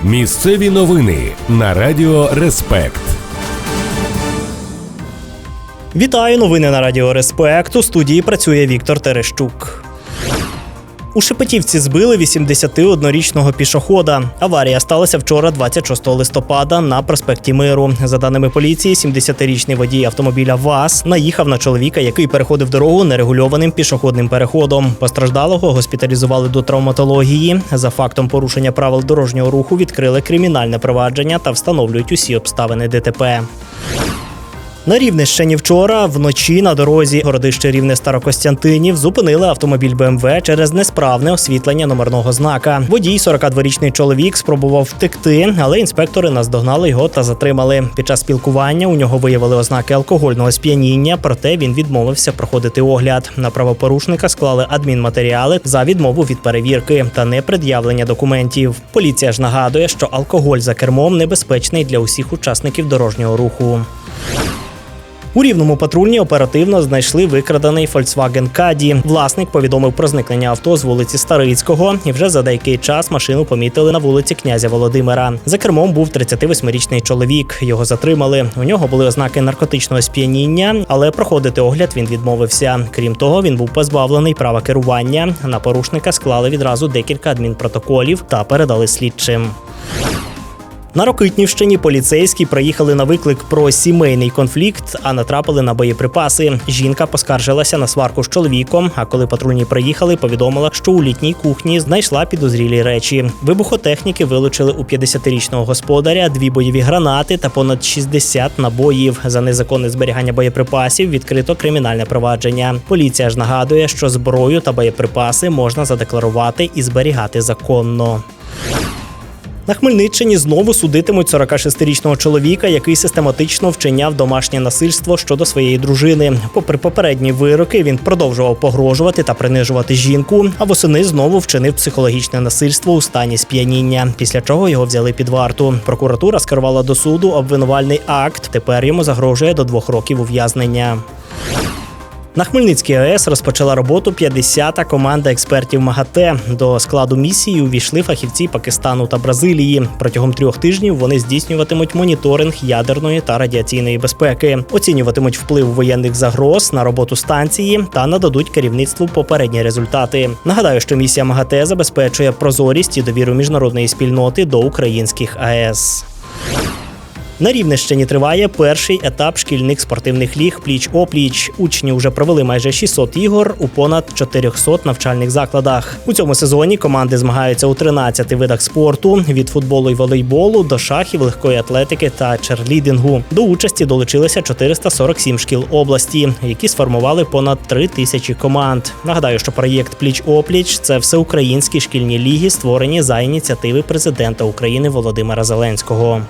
Місцеві новини на Радіо Респект. Вітаю! Новини на Радіо Респект. У студії працює Віктор Терещук. У Шепетівці збили 81-річного пішохода. Аварія сталася вчора, 26 листопада, на проспекті Миру. За даними поліції, 70-річний водій автомобіля ВАЗ наїхав на чоловіка, який переходив дорогу нерегульованим пішохідним переходом. Постраждалого госпіталізували до травматології. За фактом порушення правил дорожнього руху відкрили кримінальне провадження та встановлюють усі обставини ДТП. На Рівненщині вчора вночі на дорозі Городище Рівне-Старокостянтинів зупинили автомобіль БМВ через несправне освітлення номерного знака. Водій, 42-річний чоловік, спробував втекти, але інспектори наздогнали його та затримали. Під час спілкування у нього виявили ознаки алкогольного сп'яніння, проте він відмовився проходити огляд. На правопорушника склали адмінматеріали за відмову від перевірки та непред'явлення документів. Поліція ж нагадує, що алкоголь за кермом небезпечний для усіх учасників дорожнього руху. У Рівному патрульні оперативно знайшли викрадений Volkswagen Caddy. Власник повідомив про зникнення авто з вулиці Старицького, і вже за деякий час машину помітили на вулиці Князя Володимира. За кермом був 38-річний чоловік. Його затримали. У нього були ознаки наркотичного сп'яніння, але проходити огляд він відмовився. Крім того, він був позбавлений права керування. На порушника склали відразу декілька адмінпротоколів та передали слідчим. На Рокитнівщині поліцейські приїхали на виклик про сімейний конфлікт, а натрапили на боєприпаси. Жінка поскаржилася на сварку з чоловіком, а коли патрульні приїхали, повідомила, що у літній кухні знайшла підозрілі речі. Вибухотехніки вилучили у 50-річного господаря 2 бойові гранати та понад 60 набоїв. За незаконне зберігання боєприпасів відкрито кримінальне провадження. Поліція ж нагадує, що зброю та боєприпаси можна задекларувати і зберігати законно. На Хмельниччині знову судитимуть 46-річного чоловіка, який систематично вчиняв домашнє насильство щодо своєї дружини. Попри попередні вироки, він продовжував погрожувати та принижувати жінку, а восени знову вчинив психологічне насильство у стані сп'яніння, після чого його взяли під варту. Прокуратура скерувала до суду обвинувальний акт, тепер йому загрожує до 2 років ув'язнення. На Хмельницькій АЕС розпочала роботу 50-та команда експертів МАГАТЕ. До складу місії увійшли фахівці Пакистану та Бразилії. Протягом 3 тижнів вони здійснюватимуть моніторинг ядерної та радіаційної безпеки, оцінюватимуть вплив воєнних загроз на роботу станції та нададуть керівництву попередні результати. Нагадаю, що місія МАГАТЕ забезпечує прозорість і довіру міжнародної спільноти до українських АЕС. На Рівненщині триває перший етап шкільних спортивних ліг «Пліч-опліч». Учні вже провели майже 600 ігор у понад 400 навчальних закладах. У цьому сезоні команди змагаються у 13 видах спорту – від футболу і волейболу до шахів, легкої атлетики та черлідингу. До участі долучилися 447 шкіл області, які сформували понад 3000 команд. Нагадаю, що проєкт «Пліч-опліч» – це всеукраїнські шкільні ліги, створені за ініціативи президента України Володимира Зеленського.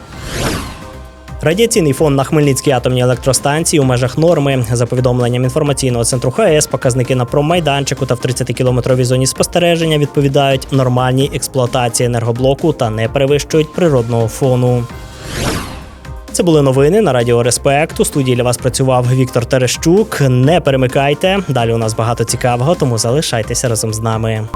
Радіаційний фон на Хмельницькій атомній електростанції у межах норми. За повідомленням інформаційного центру ХАЕС, показники на промайданчику та в 30-кілометровій зоні спостереження відповідають нормальній експлуатації енергоблоку та не перевищують природного фону. Це були новини на Радіо Респект. У студії для вас працював Віктор Терещук. Не перемикайте, далі у нас багато цікавого, тому залишайтеся разом з нами.